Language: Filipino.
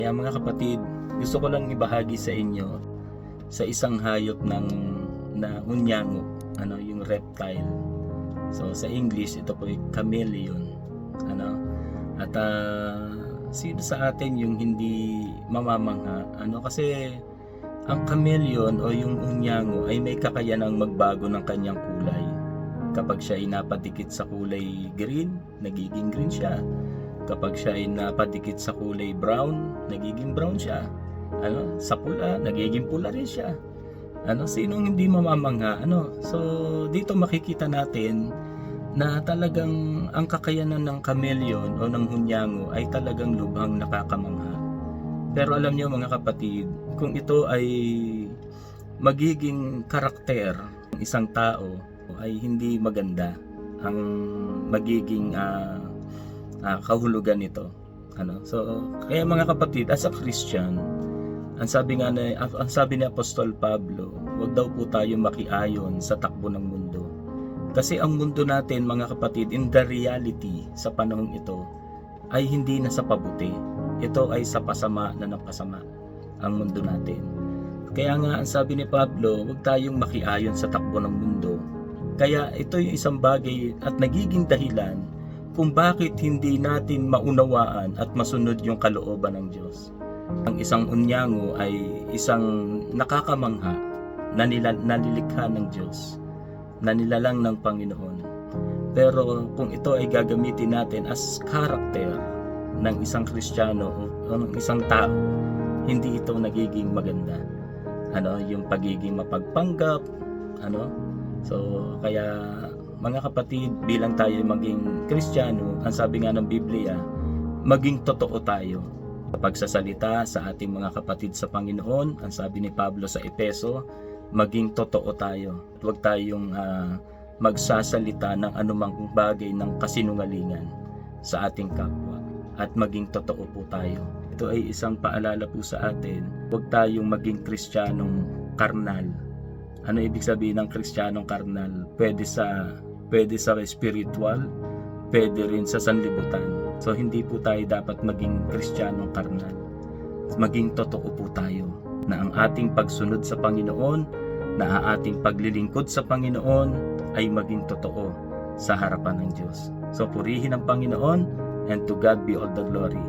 Kaya mga kapatid, gusto ko lang ibahagi sa inyo sa isang hayop na unyango, yung reptile. So sa English, ito po ay chameleon. At sino sa atin yung hindi mamamangha? Kasi ang chameleon o yung unyango ay may kakayanang magbago ng kanyang kulay. Kapag siya ay napadikit sa kulay green, nagiging green siya. Kapag siya ay napadikit sa kulay brown, nagiging brown siya. Sa pula, nagiging pula rin siya. Sinong hindi mamamangha? So dito makikita natin na talagang ang kakayanan ng chameleon o ng hunyango ay talagang lubhang nakakamangha. Pero alam niyo mga kapatid, kung ito ay magiging karakter ng isang tao ay hindi maganda ang magiging kahulugan nito. So kaya mga kapatid, as a Christian, ang sabi ni Apostol Pablo, huwag daw po tayo makiayon sa takbo ng mundo. Kasi ang mundo natin mga kapatid, in the reality sa panahong ito ay hindi na sa pabuti. Ito ay sa pasama na napasama ang mundo natin. Kaya nga ang sabi ni Pablo, huwag tayong makiayon sa takbo ng mundo. Kaya ito yung isang bagay at nagiging dahilan kung bakit hindi natin maunawaan at masunod yung kalooban ng Diyos. Ang isang unyango ay isang nakakamangha na nalilikha ng Diyos, na nilalang ng Panginoon. Pero kung ito ay gagamitin natin as character ng isang Kristiyano o ng isang tao, hindi ito nagiging maganda. Yung pagiging mapagpanggap, So kaya mga kapatid, bilang tayo maging Kristiyano, ang sabi nga ng Biblia, maging totoo tayo. Pagsasalita sa ating mga kapatid sa Panginoon, ang sabi ni Pablo sa Epeso, maging totoo tayo. Huwag tayong magsasalita ng anumang bagay ng kasinungalingan sa ating kapwa. At maging totoo po tayo. Ito ay isang paalala po sa atin. Huwag tayong maging Kristiyanong karnal. Ano ibig sabihin ng Kristiyanong karnal? Pwede sa spiritual, pwede rin sa sanlibutan. So hindi po tayo dapat maging Kristiyanong karnal. Maging totoo po tayo na ang ating pagsunod sa Panginoon, na ang ating paglilingkod sa Panginoon ay maging totoo sa harapan ng Diyos. So purihin ang Panginoon, and to God be all the glory.